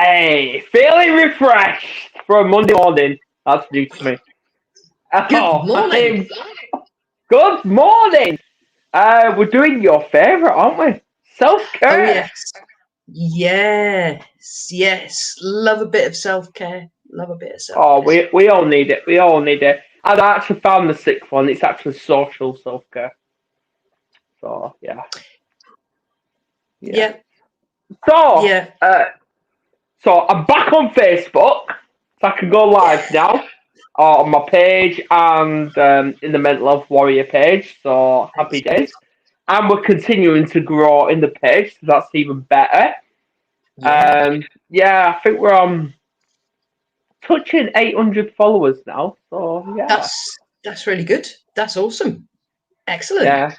Hey, feeling refreshed for a Monday morning. That's new to me. Good morning. Good morning. We're doing your favourite, aren't we? Self-care. Oh yes. Love a bit of self-care. Love a bit of Oh, self-care. we all need it. We all need it. And I actually found the sixth one. It's actually social self-care. So yeah. Yeah, So yeah. so I'm back on Facebook, so I can go live now on my page and in the Mental Health Warrior page. So happy days, and we're continuing to grow in the page, so that's even better. Yeah. Yeah, I think we're touching 800 followers now. So yeah, That's really good. That's awesome. Excellent. yeah,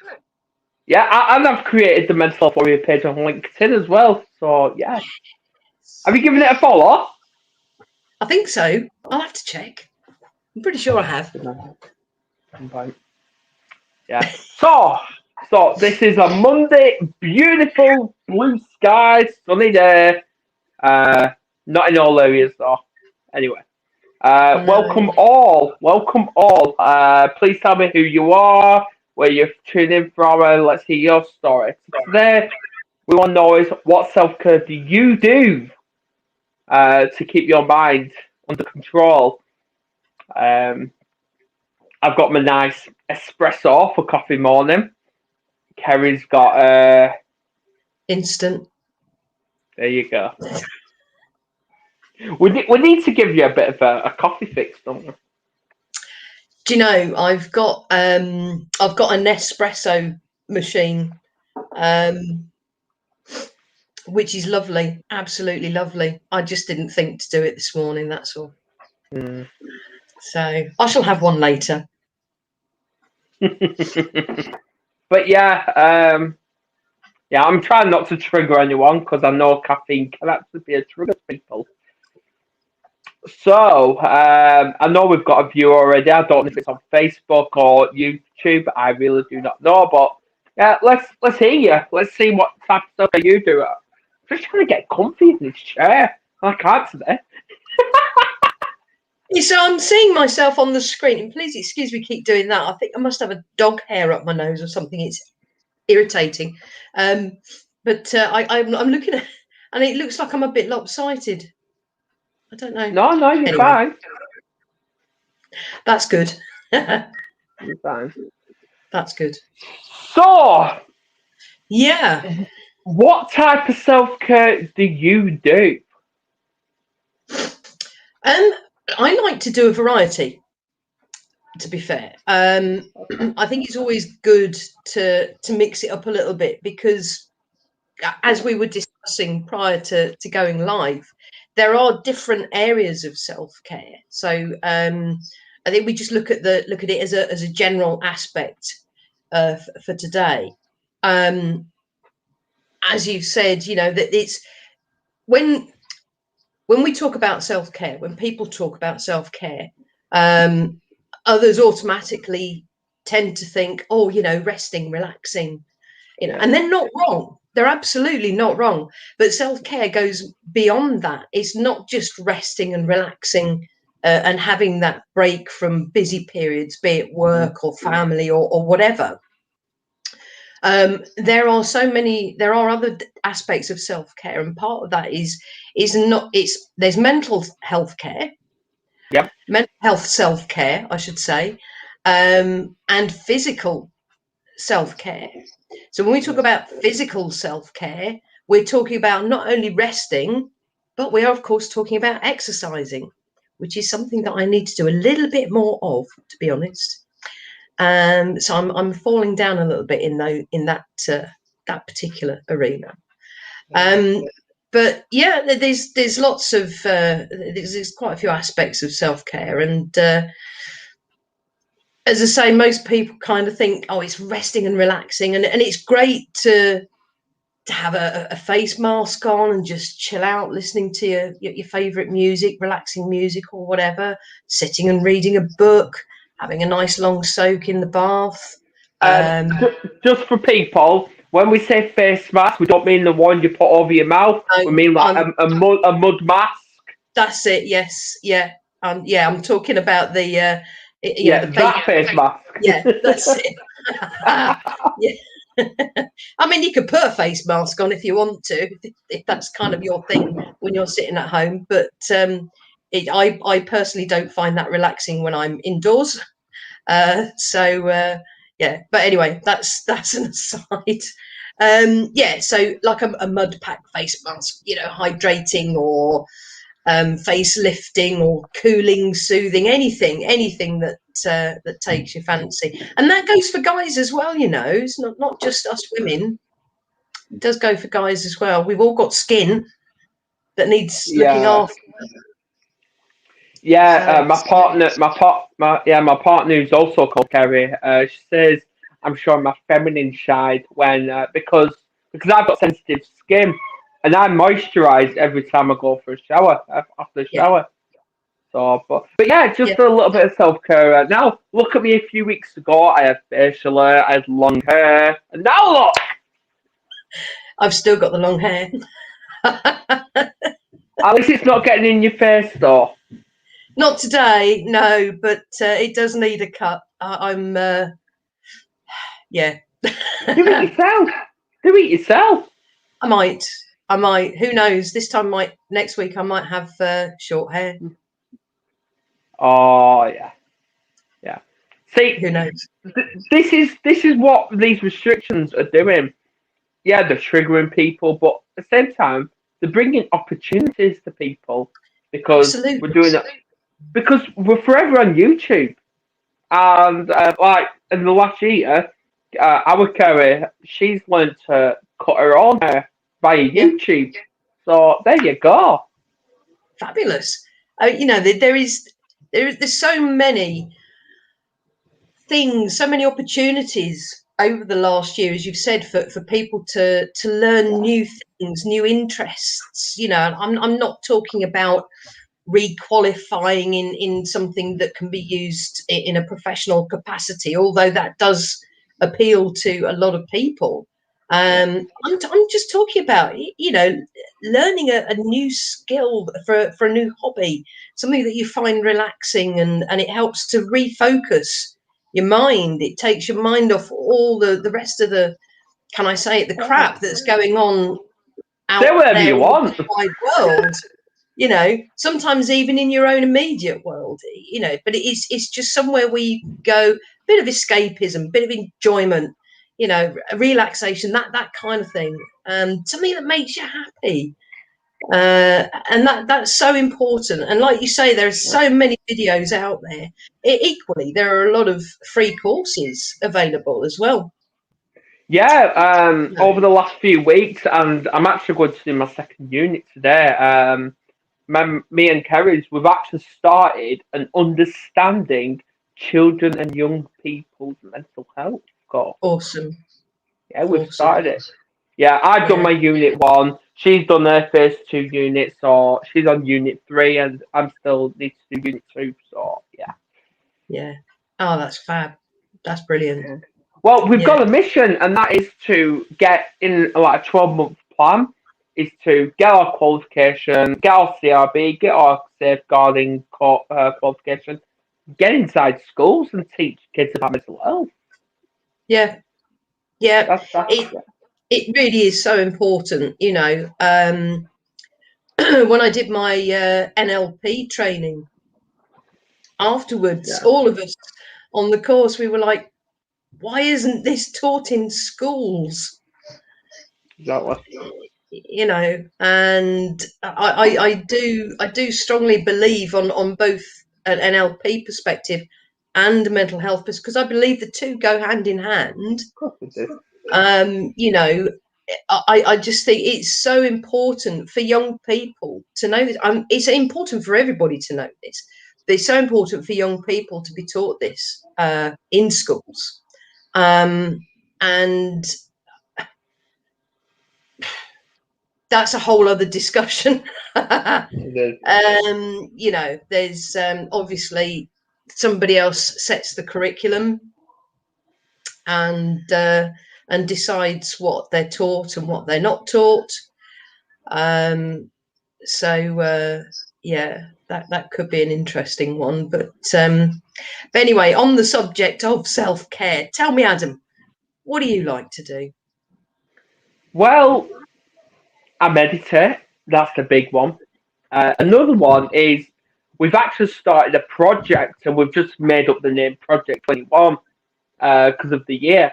yeah. And I've created the Mental Health Warrior page on LinkedIn as well. So yeah, have you given it a follow? I think so. I'll have to check. I'm pretty sure I have. Right. Yeah. So this is a Monday, beautiful blue skies, sunny day. Uh, Not in all areas though. Anyway, welcome No. all. Welcome all. Please tell me who you are, where you're tuning in from, and let's hear your story. So today, we want to know is what self care do you do to keep your mind under control? Um, I've got my nice espresso for coffee morning. Kerry's got Instant. there you go. We need to give you a bit of a coffee fix, don't we? Do you know I've got an Nespresso machine, um, which is lovely, absolutely lovely. I just didn't think to do it this morning. That's all. Mm. So I shall have one later. But yeah, yeah, I'm trying not to trigger anyone because I know caffeine can actually be a trigger to people. So I know we've got a view already. I don't know if it's on Facebook or YouTube. I really do not know, but yeah, let's hear you. Let's see what type of stuff you do. I'm just trying to get comfy in this chair. I can't today. So I'm seeing myself on the screen, and please excuse me, keep doing that. I think I must have a dog hair up my nose or something. It's irritating. But I'm looking at, and it looks like I'm a bit lopsided. I don't know. No, you're Anyway, fine. that's good. You're fine. That's good. So, Yeah. what type of self care do you do? I like to do a variety, to be fair. I think it's always good to mix it up a little bit because, as we were discussing prior to going live, there are different areas of self-care. So I think we just look at it as a general aspect for today. As you've said, you know, that it's when we talk about self-care, when people talk about self-care, others automatically tend to think, oh, you know, resting, relaxing, you know, and they're not wrong. They're absolutely not wrong. But self-care goes beyond that. It's not just resting and relaxing and having that break from busy periods, be it work or family or whatever. There are other aspects of self-care, and part of that is there's mental health care, Yep. mental health self-care, I should say, and physical self-care. So when we talk about physical self-care, we're talking about not only resting, but we are of course talking about exercising, which is something that I need to do a little bit more of, to be honest. So I'm falling down a little bit in that particular arena. But yeah, there's lots of there's quite a few aspects of self-care, and as I say, most people kind of think, oh, it's resting and relaxing, and it's great to have a face mask on and just chill out, listening to your favorite music, relaxing music or whatever, sitting and reading a book, having a nice long soak in the bath. Just for people, when we say face mask, we don't mean the one you put over your mouth. No, We mean like a mud mask. that's it. Yes, yeah, yeah. I'm talking about the, Yeah, the that face mask. Yeah, that's it. Yeah. I mean, you could put a face mask on if you want to, if that's kind of your thing when you're sitting at home. But I personally don't find that relaxing when I'm indoors. Yeah. But anyway, that's an aside. Yeah. So like a mud pack face mask, hydrating or face lifting or cooling, soothing, anything that that takes your fancy. And that goes for guys as well, it's not just us women. It does go for guys as well. We've all got skin that needs looking Yeah. after. Yeah, So my partner who's also called Kerry. She says I'm showing my feminine side when because I've got sensitive skin and I moisturise every time I go for a shower after the yeah, shower. So, but yeah, yeah. just a little bit of self care. Now look at me. A few weeks ago, I had facial hair, I had long hair, and now look. I've still got the long hair. At least it's not getting in your face, though. Not today, no, but it does need a cut. I'm yeah. Do it yourself. Do it yourself. I might. Who knows? This time, next week, I might have short hair. Oh yeah, yeah. See, Who knows? this is what these restrictions are doing. Yeah, they're triggering people, but at the same time, they're bringing opportunities to people because we're Absolutely. doing it because we're forever on YouTube. And like in the last year, our Kerry, she's learned to cut her own hair via Yeah, YouTube. So there you go. fabulous. There's so many things, so many opportunities over the last year, as you've said, for people to learn new things, new interests. I'm not talking about requalifying in something that can be used in a professional capacity, although that does appeal to a lot of people. Yeah. I'm just talking about learning a new skill for a new hobby, something that you find relaxing, and it helps to refocus your mind. It takes your mind off all the rest of the, can I say it, the crap that's going on Say out whatever there you in the want. big wide world. Sometimes even in your own immediate world, but it's just somewhere where you go, a bit of escapism, bit of enjoyment, relaxation, that kind of thing. Something that makes you happy. And that's so important. And like you say, there are so many videos out there. Equally, there are a lot of free courses available as well. Yeah, over the last few weeks, and I'm actually going to do my second unit today. Me and Kerry's, we've actually started an understanding children and young people's mental health course. Awesome. Yeah, we've Awesome. started it. Yeah, I've done Yeah. my unit one. She's done her first two units, so she's on unit three, and I'm still need to do unit two. So yeah. Yeah. Oh, that's fab. That's brilliant. Well, we've Yeah. got a mission, and that is to get in like a 12-month plan. Is to get our qualification, get our CRB, get our safeguarding qualification, get inside schools and teach kids about mental health. Yeah. Yeah. That's It really is so important, when I did my NLP training afterwards, yeah, all of us on the course, we were like, why isn't this taught in schools? exactly. And I do strongly believe on both an NLP perspective and a mental health, because I believe the two go hand in hand. Of course we do. I just think it's so important for young people to know this. It's important for everybody to know this, but it's so important for young people to be taught this in schools. And that's a whole other discussion. There's obviously somebody else sets the curriculum, and and decides what they're taught and what they're not taught. Yeah, that could be an interesting one. But anyway, on the subject of self-care, tell me, Adam, what do you like to do? Well, I meditate. That's the big one. Another one is we've actually started a project, and we've just made up the name Project 21 because of the year,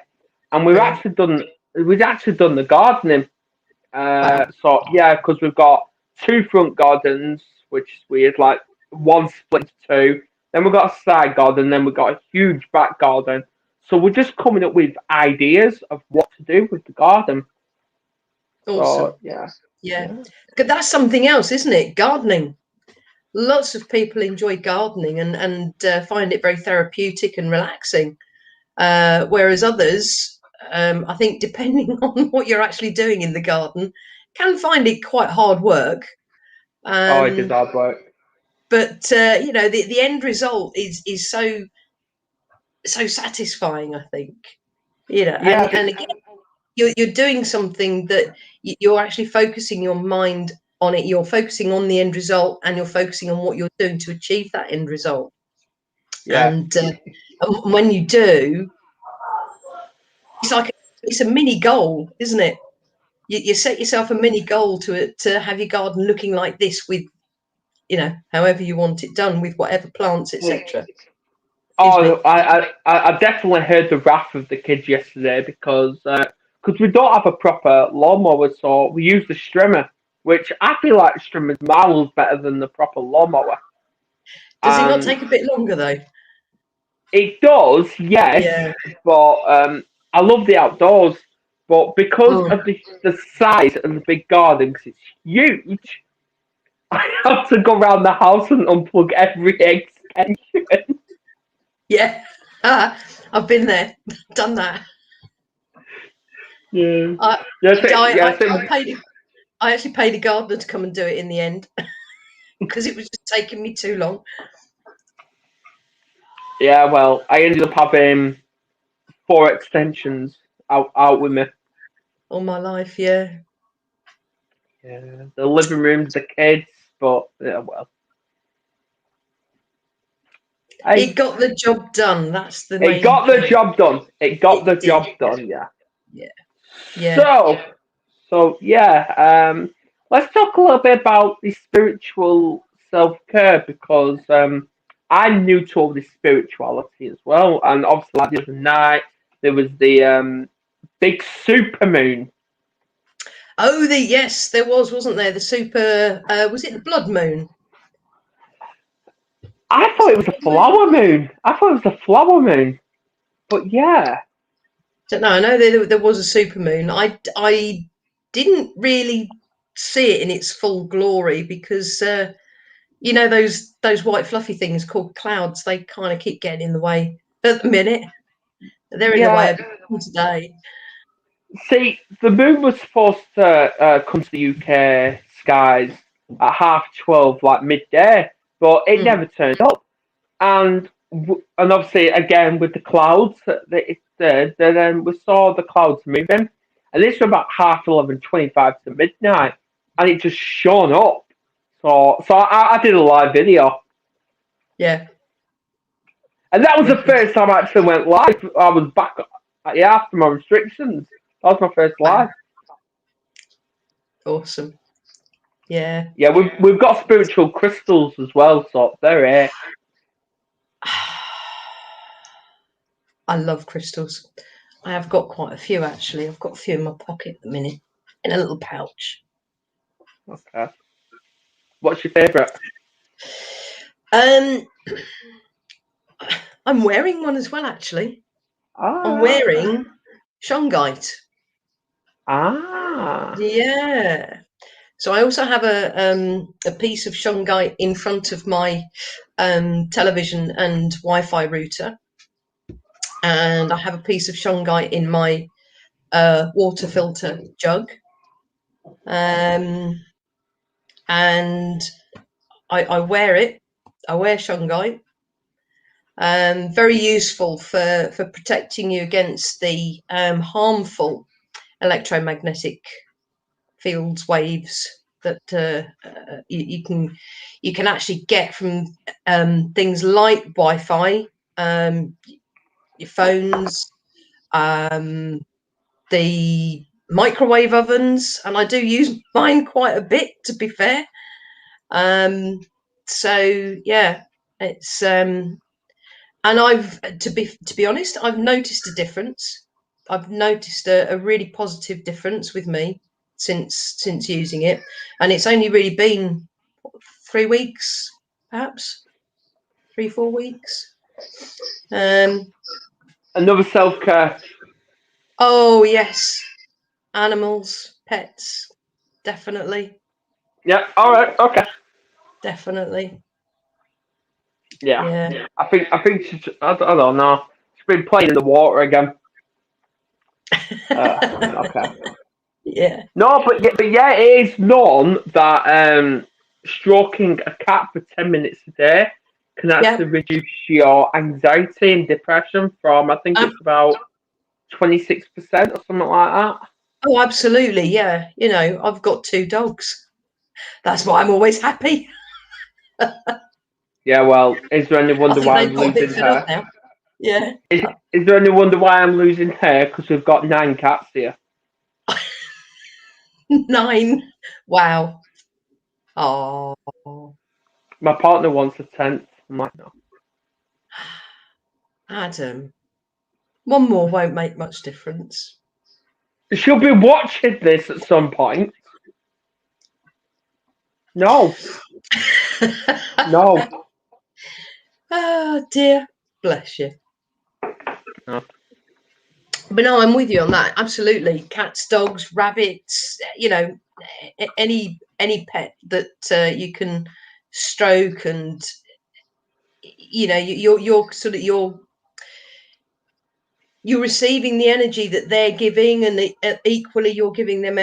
and Brilliant. we've actually done the gardening. Wow. So yeah, because we've got two front gardens, which is weird, like one split into two. Then we've got a side garden, then we've got a huge back garden. So we're just coming up with ideas of what to do with the garden. Awesome. So yeah, Yeah. yeah. 'Cause that's something else, isn't it? Gardening. Lots of people enjoy gardening and find it very therapeutic and relaxing. Whereas others, I think, depending on what you're actually doing in the garden, can find it quite hard work. Oh, it is Um, hard work. but the end result is so satisfying, I think. Yeah, And again, you're doing something that you're actually focusing your mind on it. You're focusing on the end result, and you're focusing on what you're doing to achieve that end result. yeah, And when you do, it's a mini goal, isn't it? You set yourself a mini goal to have your garden looking like this, with however you want it done, with whatever plants, etc. Excuse me. Oh, I definitely heard the wrath of the kids yesterday because we don't have a proper lawnmower, so we use the strimmer, which I feel like the strimmer's miles better than the proper lawnmower. Does it not And take a bit longer though? it does, yes, Yeah. but I love the outdoors. But because Mm. of the size and the big garden, 'cause it's huge, I have to go around the house and unplug every extension. Yeah. I've been there, done that. Yeah. I, Yes, I, yes. I, I actually paid a gardener to come and do it in the end because it was just taking me too long. Yeah, well, I ended up having four extensions out with me. All my life, yeah. Yeah, the living room, the kids, but yeah, well, It hey, got the job done. That's the it main got the thing. job done. It got It the did. job done. Yeah. Yeah. Yeah. So, yeah, let's talk a little bit about the spiritual self care because I'm new to all this spirituality as well, and obviously, like the other night, there was the big super moon. Oh, yes, there wasn't there? The super, was it the blood moon? I Was thought it it the was a blood moon? flower moon. I thought it was a flower moon. But yeah, Don't know. I know there was a super moon. I didn't really see it in its full glory because those white fluffy things called clouds. They kind of keep getting in the way at the minute. They're in the way yeah. of today. See, the moon was supposed to come to the UK skies at 12:30, like midday, but it Mm. never turned up. And obviously, again with the clouds, then we saw the clouds moving, and this was about 11:25 to midnight, and it just shone up. So I did a live video. Yeah. And that was the Wicked. first time I actually went live. I was back, yeah, after my restrictions. That was my first Wow. live. Awesome. Yeah. Yeah, we've got spiritual crystals as well, so they're here. I love crystals. I have got quite a few actually. I've got a few in my pocket at the minute, in a little pouch. Okay. What's your favourite? Um, I'm wearing one as well actually. I'm Ah, wearing shungite. ah, Yeah. So I also have a piece of shungite in front of my television and Wi-Fi router, and I have a piece of shungite in my water filter jug. Um, and I wear it. I wear shungite. Very useful for protecting you against the harmful electromagnetic fields, waves that you can actually get from things like Wi-Fi, your phones, the microwave ovens, and I do use mine quite a bit, to be fair. So yeah, it's and I've to be honest, I've noticed a difference. I've noticed a really positive difference with me since using it, and it's only really been 3 weeks, perhaps 3-4 weeks. Another self-care. Oh yes, animals, pets, definitely, Yeah. All right. Okay. definitely. Yeah. Yeah. I think she's, I don't know. She's been playing in the water again. Okay. Yeah. No, but yeah, it is known that stroking a cat for 10 minutes a day can Yeah. actually reduce your anxiety and depression from, I think Um, it's about 26% or something like that. oh, absolutely. Yeah. I've got 2 dogs. That's why I'm always happy. Yeah, well, is there any I wonder think why I'm they've got a bit losing fed up her? now. Yeah. Is there any wonder why I'm losing her? Because we've got 9 cats here. 9. Wow. Oh, My partner wants a 10th. I'm like, no. Adam. One more won't make much difference. She'll be watching this at some point. No, no. Oh dear. Bless you. No. But no, I'm with you on that. Absolutely. Cats, dogs, rabbits, any pet that you can stroke, and you're sort of you're receiving the energy that they're giving, and equally you're giving them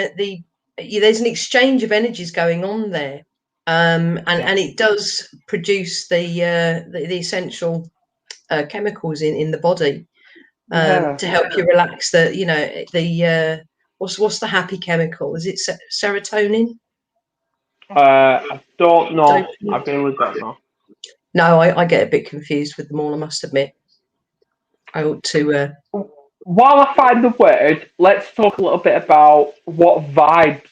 there's an exchange of energies going on there, Yeah. and it does produce the essential chemicals in the body, Yeah. to help you relax. The what's the happy chemical? Is it serotonin? I don't know. I Dopamine? really don't know. No, I get a bit confused with them all, I must admit. I ought to. While I find the word, let's talk a little bit about what vibes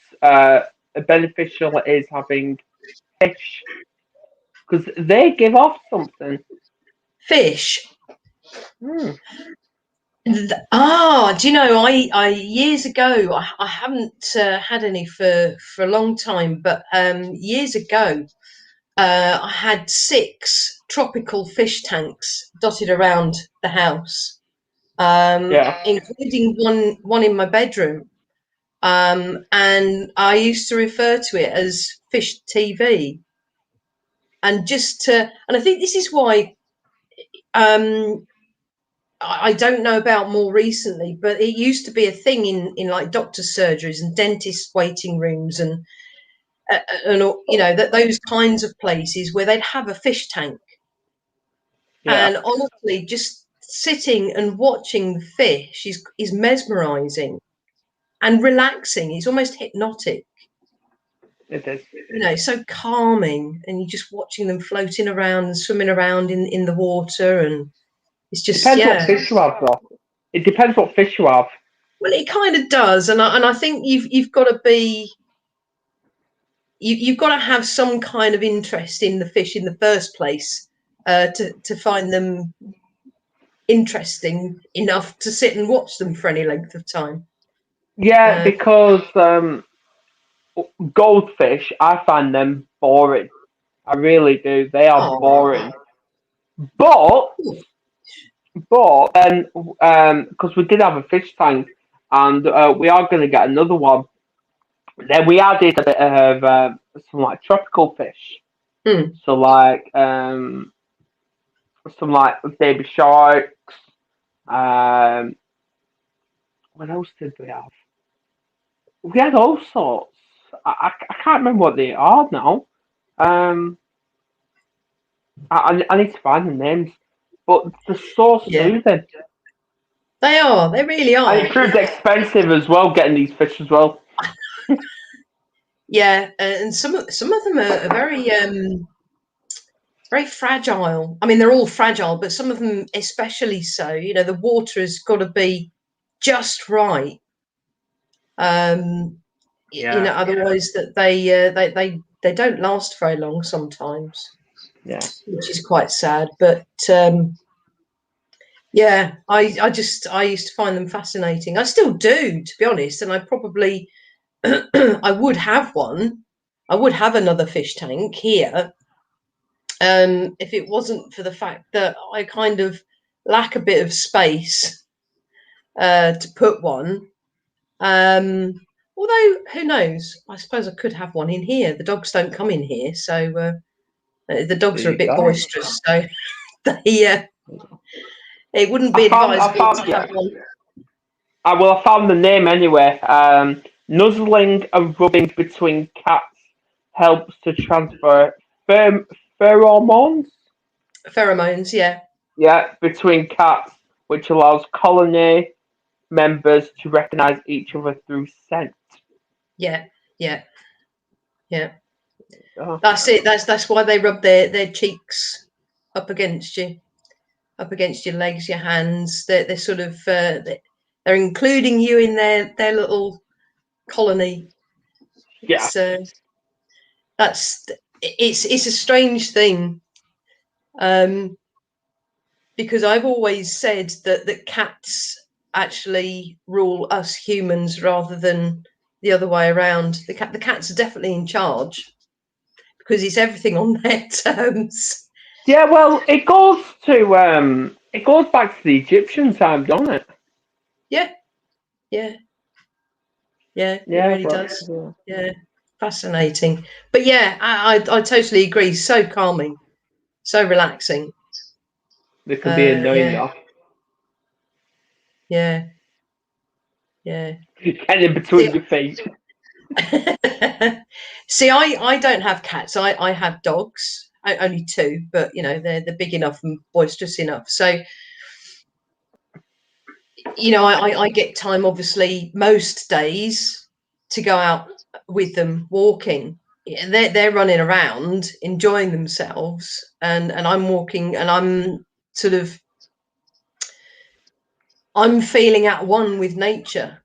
beneficial it is having fish, because they give off something. Fish. Hmm. Do you know? I years ago, I haven't had any for a long time, but years ago, I had 6 tropical fish tanks dotted around the house, Yeah. including one in my bedroom. And I used to refer to it as fish TV, and I think this is why. Um, I don't know about more recently, but it used to be a thing in like doctor's surgeries and dentist waiting rooms, and that those kinds of places where they'd have a fish tank. Yeah. And honestly, just sitting and watching the fish is mesmerizing and relaxing. It's almost hypnotic, It is. so calming, and you're just watching them floating around and swimming around in the water, and it's just, Depends what yeah. fish you have, though. It depends what fish you have. Well, it kind of does, and I think you've got to be you've got to have some kind of interest in the fish in the first place, to find them interesting enough to sit and watch them for any length of time. Yeah, Uh, because goldfish, I find them boring. I really do. They are oh, boring. But then, because we did have a fish tank, and we are going to get another one. Then we added a bit of some like tropical fish. hmm. So like some like baby sharks. Um, what else did we have? We had all sorts. I can't remember what they are now. Um, I need to find the names. but they're so Yeah. soothing. They are. They really are. And it proves expensive as well, getting these fish as well. Yeah, and some of them are very very fragile. I mean, they're all fragile, but some of them especially so. You know, the water has got to be just right. You know, otherwise that they don't last very long sometimes. Yeah. Which is quite sad. But yeah, I used to find them fascinating. I still do, to be honest, and I probably I would have one. I would have another fish tank here, if it wasn't for the fact that I kind of lack a bit of space to put one. Although, who knows? I suppose I could have one in here. The dogs don't come in here, so the dogs There are a you bit go. boisterous. So it wouldn't be advisable to have one. I found the name anyway. Nuzzling and rubbing between cats helps to transfer pheromones. Pheromones, yeah. Yeah, between cats, which allows colony members to recognize each other through scent. Yeah, yeah, yeah. Oh, That's it. That's why they rub their cheeks up against you, up against your legs, your hands. They're sort of they're including you in their little colony. yeah. It's a strange thing, because I've always said that cats actually rule us humans rather than the other way around. The cats are definitely in charge because it's everything on their terms. Yeah, well, it goes back to the Egyptian time, doesn't it? Yeah, yeah, yeah. It Yeah, really well, does. yeah. Yeah, fascinating. But yeah, I totally agree. So calming, so relaxing. They can be annoying Yeah, though. yeah, yeah. Get in between your feet. See, I don't have cats. I have dogs. Only two, but you know they're big enough and boisterous enough. So you know I get time, obviously, most days to go out with them walking. Yeah, they're running around enjoying themselves, and I'm walking, and I'm sort of I'm feeling at one with nature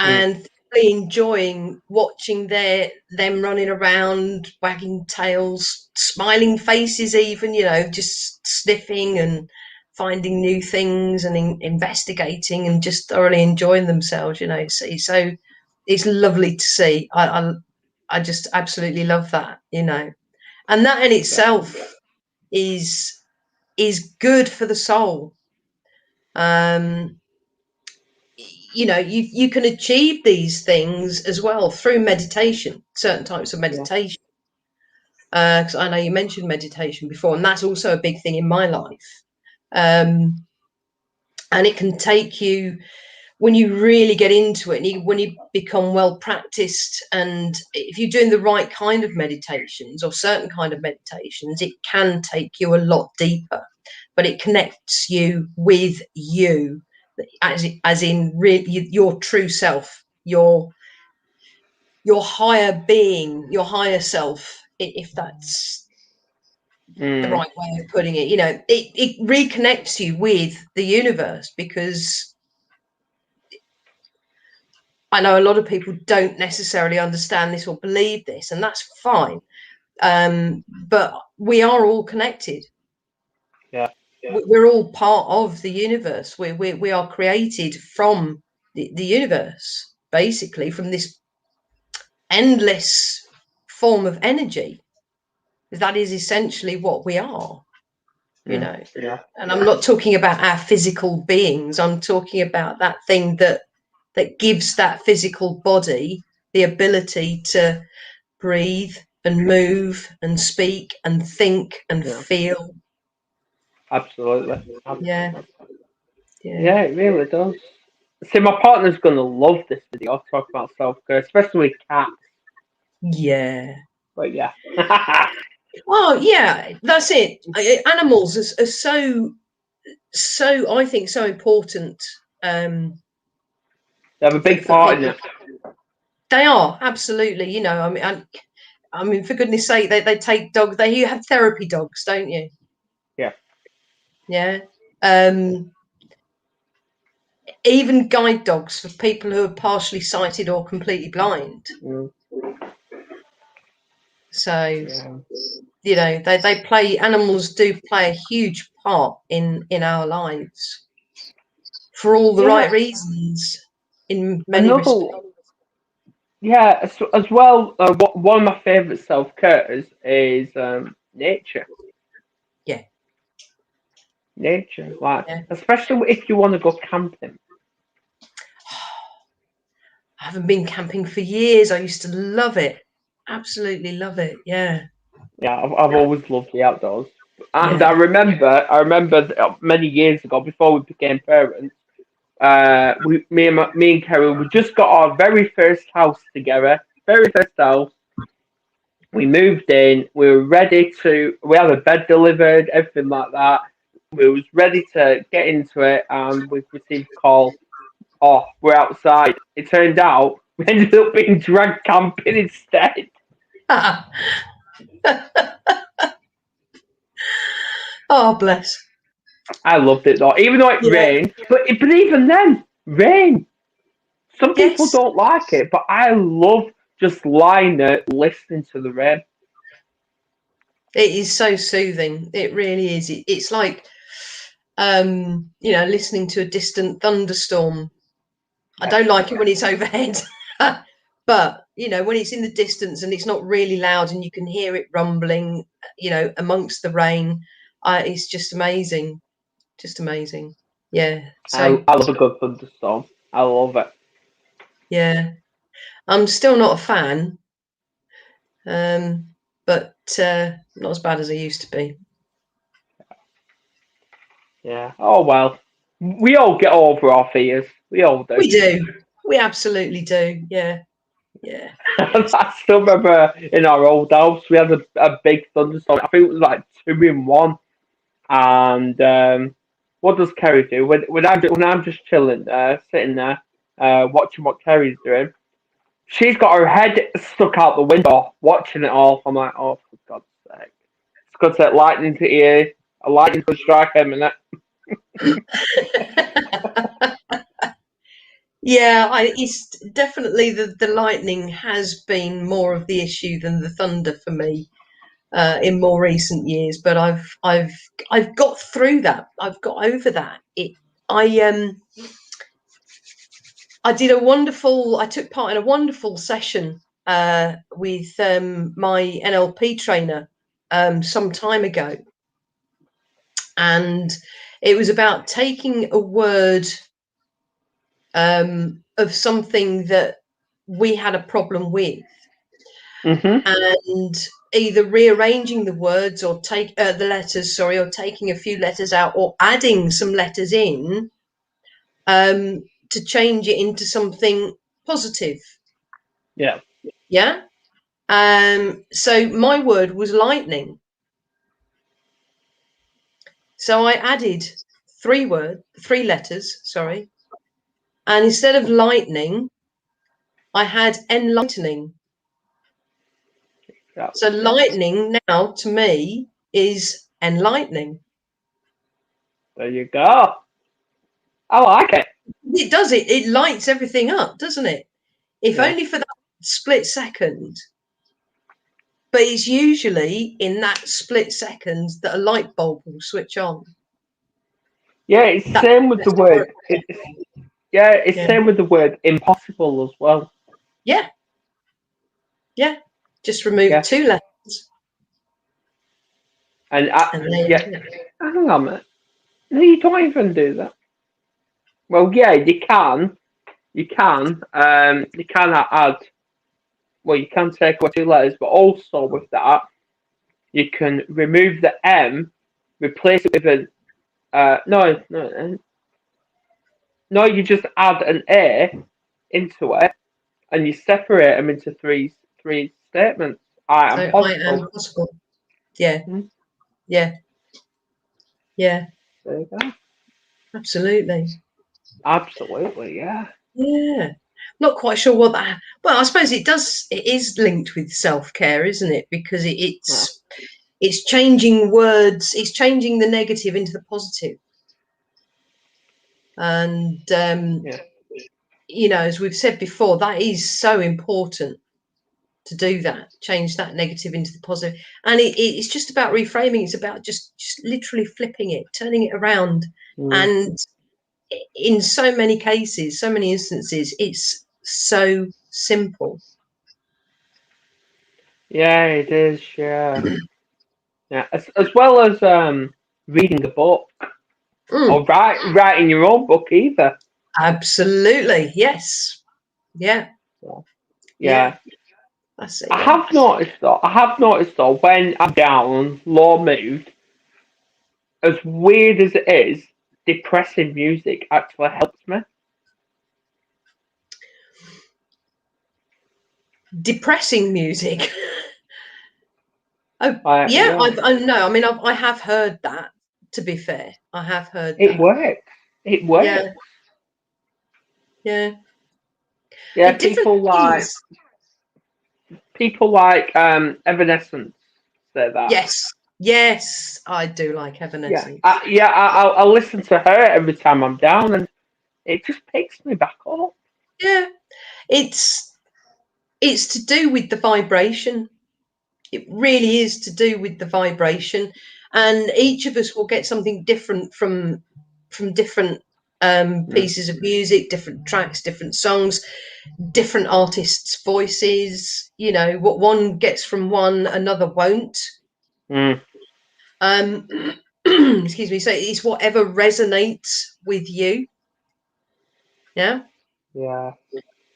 Mm, and really enjoying watching them running around, wagging tails, smiling faces, even, you know, just sniffing and finding new things and investigating and just thoroughly enjoying themselves, you know. So it's lovely to see. I just absolutely love that, you know, and that in yeah, itself is is good for the soul. um you know, you can achieve these things as well through meditation, certain types of yeah, meditation. Because I know you mentioned meditation before, and that's also a big thing in my life. And it can take you, when you really get into it, and when you become well practiced, and if you're doing the right kind of meditations or certain kind of meditations, it can take you a lot deeper. But it connects you with you, as in your true self, your higher being, your higher self, if that's the mm, right way of putting it. You know, it reconnects you with the universe, because I know a lot of people don't necessarily understand this or believe this, and that's fine. But we are all connected. yeah, We're all part of the universe. We are created from the universe, basically, from this endless form of energy. That is essentially what we are, you mm, know. yeah, And I'm not talking about our physical beings. I'm talking about that thing that gives that physical body the ability to breathe and move and speak and think and yeah, feel. absolutely. Yeah, yeah, Yeah, it really does. See, my partner's gonna love this video. Talk about self care, especially with cats. yeah. But yeah, Oh, yeah, that's it. Animals are so. I think so important. They have a big part in it. They are, absolutely. You know, I mean, for goodness sake, they take dogs. You have therapy dogs, don't you? Yeah. Yeah. Even guide dogs for people who are partially sighted or completely blind. Mm. So, Yeah. you know, animals do play a huge part in our lives for all the right reasons in many respects. Yeah, as well, one of my favourite self-cares is nature. Yeah. Nature, like, Yeah. especially if you want to go camping. I haven't been camping for years. I used to love it. Absolutely love it. Yeah. Yeah, I've always loved the outdoors. And Yeah. I remember many years ago, before we became parents, me and Kerry, we just got our very first house together, very first house. We moved in. We were ready to. We had a bed delivered, everything like that. We was ready to get into it, and we received a call. Oh, we're outside. It turned out we ended up being dragged camping instead. Oh, bless. I loved it though, even though it Yeah. rained. But even then, rain. Some people Yes. don't like it, but I love just lying there listening to the rain. It is so soothing. It really is. It's like, you know, listening to a distant thunderstorm. I Yeah. don't like it when it's overhead, but you know, when it's in the distance and it's not really loud and you can hear it rumbling, you know, amongst the rain, it's just amazing. Just amazing. Yeah. So I love a good thunderstorm. I love it. yeah, I'm still not a fan, but not as bad as I used to be. Yeah. Oh well. We all get over our fears. We all do. We do. We absolutely do. Yeah. Yeah. I still remember in our old house we had a big thunderstorm. I think it was like 2 in 1. And what does Kerry do when I'm just chilling there, sitting there, watching what Kerry's doing? She's got her head stuck out the window, watching it all. I'm like, oh, for God's sake! It's going to take lightning to ear. A lightning could strike a minute. Yeah, it's definitely the lightning has been more of the issue than the thunder for me in more recent years. But I've got through that. I've got over that. I I did a wonderful. I took part in a wonderful session with my NLP trainer some time ago, and it was about taking a word of something that we had a problem with, Hmm. and either rearranging the words or take the letters, sorry, or taking a few letters out or adding some letters in to change it into something positive. Yeah. Yeah. So my word was lightning. So I added three letters, sorry, and instead of lightning, I had enlightening. Yeah. So lightning now to me is enlightening. There you go. I like it. It does it. It lights everything up, doesn't it? If Yeah. only for that split second. But it's usually in that split second that a light bulb will switch on. Yeah. It's That's same with the word. It's yeah. same with the word impossible as well. Yeah. Yeah. Just remove Yeah. two letters And and there yeah. you go. Hang on a minute. No, you don't even do that. Well, yeah, you can. You can. You can add. Well, you can take away 2 letters, but also with that, you can remove the M, replace it with an. No. You just add an A into it, and you separate them into three statements. I So am I possible. am possible. Yeah. Hmm. Yeah. Yeah. There you go. Absolutely. Absolutely, yeah. Yeah. Not quite sure what that. Well, I suppose it does. It is linked with self-care, isn't it? Because Yeah. it's changing words. It's changing the negative into the positive. And Yeah. you know, as we've said before, that is so important to do that. Change that negative into the positive. And it's just about reframing. It's about just literally flipping it, turning it around. Mm. And in so many cases, so many instances, it's so simple. Yeah, it is. Yeah, yeah. As well as reading a book or Mm, writing your own book either. absolutely. Yes. Yeah. So, Yeah. yeah. That's it. I Yeah. have noticed though. I have noticed though when I'm down, low mood, as weird as it is, depressing music actually helps me. Depressing music. Oh, yeah. Yeah, I know. I mean, I have heard that. To be fair, I have heard it that. works. It works. Yeah. Yeah. Yeah, Different things. people like Evanescence say that. Yes. Yes. I do like Yeah, Evanescence. I listen to her every time I'm down, and it just picks me back up. Yeah. It's it's to do with the vibration. It really is to do with the vibration, and each of us will get something different from different Mm. pieces of music, different tracks, different songs, different artists' voices. You know, what one gets from one, another won't. Mm. Um, excuse me. So it's whatever resonates with you. Yeah, Yeah,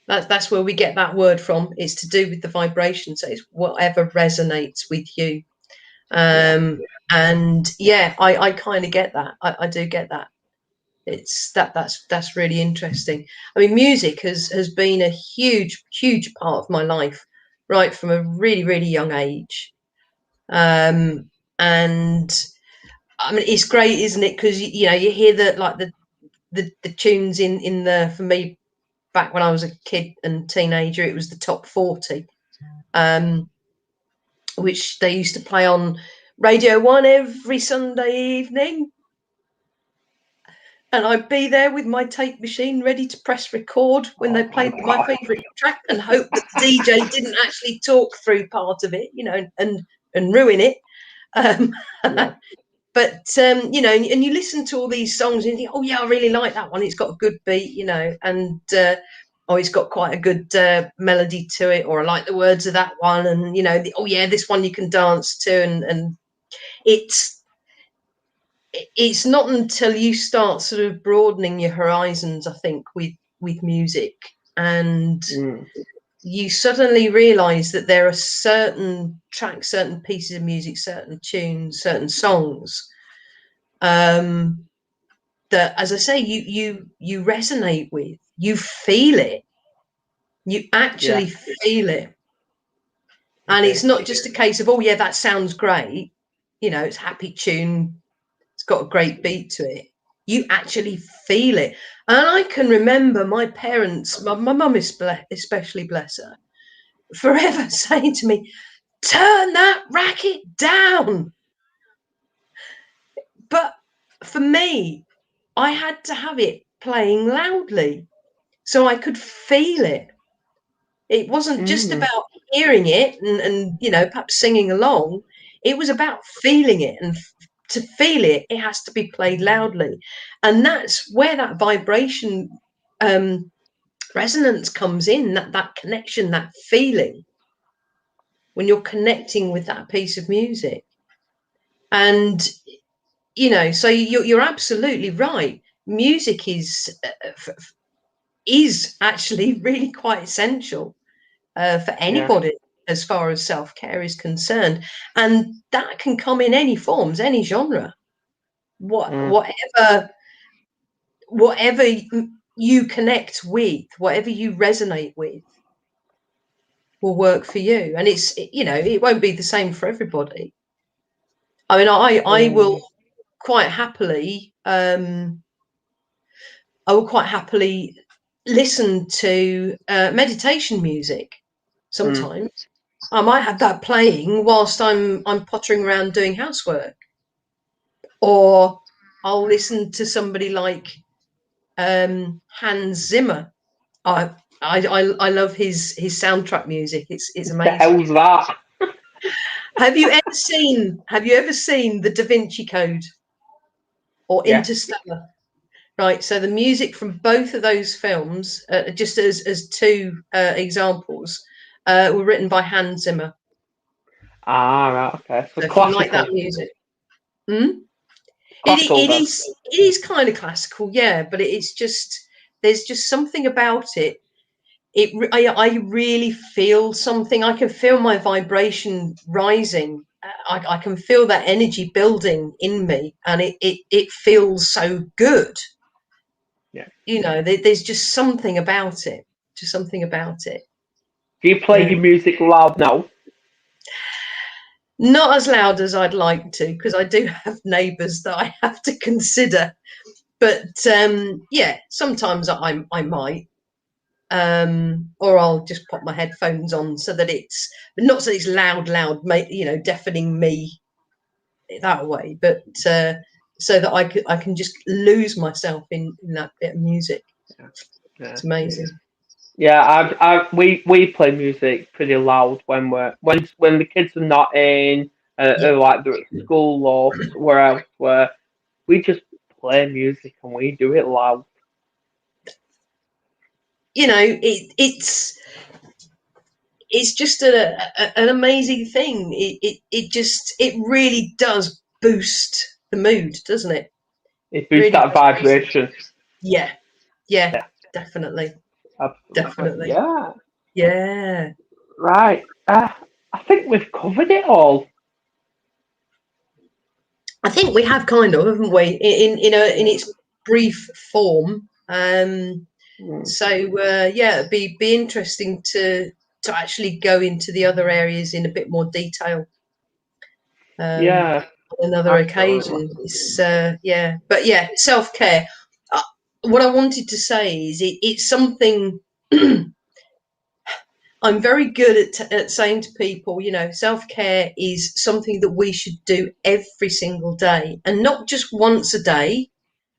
that's where we get that word from. It's to do with the vibration. So it's whatever resonates with you. yeah, And yeah, I kind of get that. I do get that. It's that's really interesting. I mean, music has been a huge part of my life, right from a really young age. And I mean, it's great, isn't it? Because you know you hear the tunes in the, for me, back when I was a kid and teenager, it was the top 40, um, which they used to play on Radio 1 every Sunday evening. And I'd be there with my tape machine ready to press record when they oh my played my god. favourite track, and hope that the DJ didn't actually talk through part of it, you know, and ruin it. Um, Yeah, but you know, and you listen to all these songs and you think, oh yeah, I really like that one. It's got a good beat, you know, and oh, it's got quite a good melody to it, or I like the words of that one, and you know, oh yeah, this one you can dance to, and it's it's not until you start sort of broadening your horizons, I think, with music, and mm. you suddenly realize that there are certain tracks, certain pieces of music, certain tunes, certain songs, um, that, as I say, you resonate with, you feel it, you Yeah, actually feel it, I and do. it's not just a case of, oh yeah, that sounds great, you know, it's happy tune, it's got a great beat to it. You actually feel it. And I can remember my parents, my mum especially, bless her, forever saying to me, turn that racket down. But for me, I had to have it playing loudly so I could feel it. It wasn't just Mm. about hearing it and you know, perhaps singing along. It was about feeling it, and to feel it, it has to be played loudly, and that's where that vibration, um, resonance comes in. That connection, that feeling when you're connecting with that piece of music, and you know, so you're absolutely right. Music is actually really quite essential for Yeah. anybody as far as self-care is concerned, and that can come in any forms, any genre, Mm. whatever you connect with, whatever you resonate with, will work for you. And it's, you know, it won't be the same for everybody. I mean, I will Mm. quite happily I will quite happily listen to meditation music sometimes. I might have that playing whilst I'm pottering around doing housework, or I'll listen to somebody like Hans Zimmer. I love his soundtrack music. It's The amazing. hell's that? Have you ever seen The Da Vinci Code or Yeah. Interstellar? Right. So the music from both of those films, just as two examples, were written by Hans Zimmer. Ah, right, okay. So So if you like classical. that music, hmm? Classical then. It is kind of classical, yeah, but it's just there's just something about it. I really feel something. I can feel my vibration rising. I can feel that energy building in me, and it feels so good. Yeah. You know, there's just something about it. Just something about it. Do you play Yeah. your music loud now? Not as loud as I'd like to, because I do have neighbours that I have to consider. But yeah, sometimes I might. Or I'll just pop my headphones on so that it's not so it's loud, deafening me that way, but so that I can just lose myself in that bit of music. Yeah. It's amazing. Yeah, we play music pretty loud when when the kids are not in, Yeah, like they're at school or somewhere else, where we just play music and we do it loud. you know, it's just an amazing thing. It really does boost the mood, doesn't it? It boosts Really that does boost it. vibration. Yeah, yeah, Yeah, definitely, absolutely. definitely. Yeah, Yeah. right. I think we've covered it all. I think we have kind of, haven't we? In Yeah. its brief form. Mm. So yeah, it'd be interesting to actually go into the other areas in a bit more detail Yeah, on another absolutely. occasion. It's yeah, but yeah, self care. What I wanted to say is it's something. I'm very good at saying to people, self care is something that we should do every single day, and not just once a day,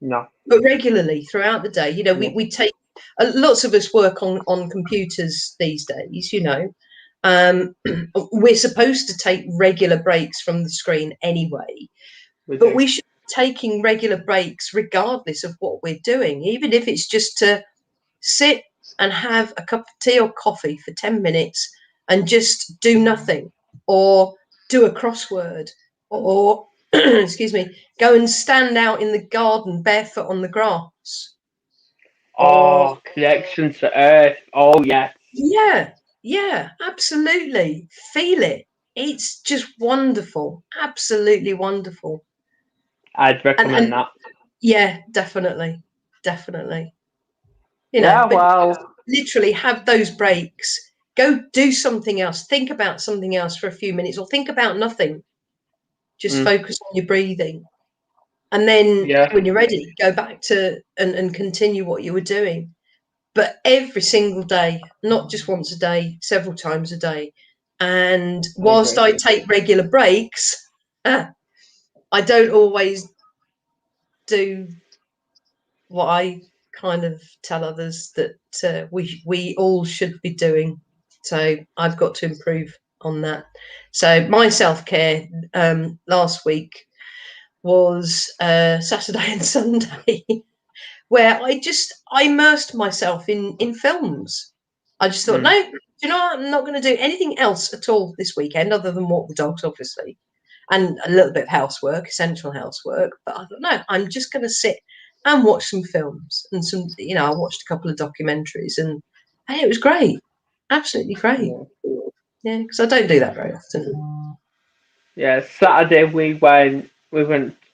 No. but regularly throughout the day. Yeah. We take lots of us work on computers these days. Um, we're supposed to take regular breaks from the screen anyway, We but do. we should be taking regular breaks regardless of what we're doing, even if it's just to sit and have a cup of tea or coffee for 10 minutes and just do nothing, or do a crossword, or excuse me, go and stand out in the garden barefoot on the grass, or Oh, connection to Earth. Oh, yes. yeah, yeah, absolutely, feel it. It's just wonderful, absolutely wonderful. I'd recommend And that. yeah, definitely, definitely. Yeah, But well, literally have those breaks. Go do something else. Think about something else for a few minutes, or think about nothing. Just mm, focus on your breathing. And then yeah, when you're ready, go back to and continue what you were doing. But every single day, not just once a day, several times a day. And I whilst agree. I take regular breaks, I don't always do what I kind of tell others that we all should be doing. So I've got to improve on that. So my self care last week was Saturday and Sunday, where I immersed myself in films. I just thought, Mm, no, you know what? I'm not going to do anything else at all this weekend other than walk the dogs, obviously, and a little bit of housework, essential housework. But I thought, no, I'm just going to sit and watch some films and I watched a couple of documentaries, and hey, it was great, absolutely great. yeah. Yeah, because I don't do that very often. Yeah, Saturday we went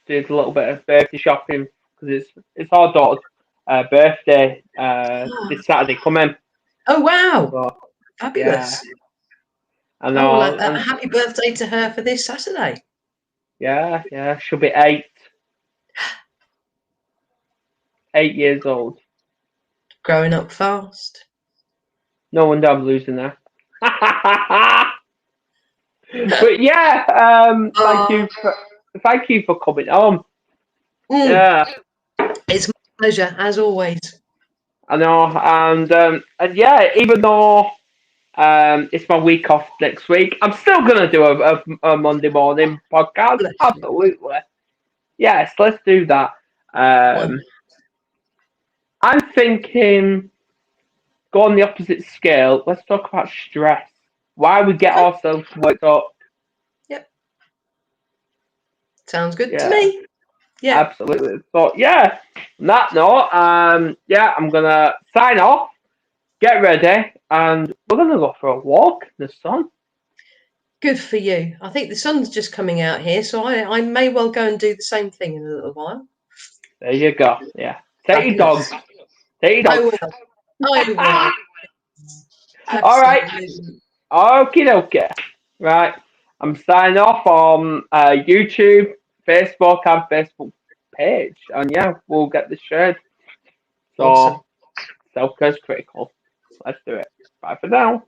did a little bit of birthday shopping because it's our daughter's birthday this Saturday coming. Oh wow, So yeah, fabulous! I Oh well, know, a happy birthday to her for this Saturday. yeah, she'll be 8. 8 years old. Growing up fast. No wonder I'm losing there. But yeah, thank you for coming on. Yeah, It's my pleasure as always. I know, and yeah, even though it's my week off next week, I'm still gonna do a Monday morning podcast. Bless you. Absolutely, yes, let's do that. Wonderful. I'm thinking, go on the opposite scale. Let's talk about stress. Why we get Okay. ourselves worked up. Yep. Sounds good to Yeah. me. Yeah. Absolutely. So yeah, on that note, yeah, I'm gonna sign off, get ready, and we're gonna go for a walk in the sun. Good for you. I think the sun's just coming out here, so I may well go and do the same thing in a little while. There you go. Yeah. Take your Fabulous. dogs. Take your I dogs. will. I will. All right. Absolutely. Okie dokie. Right. I'm signing off on YouTube, Facebook, and Facebook page. And yeah, we'll get this shared. So Awesome. self-care is critical. Let's do it. Bye for now.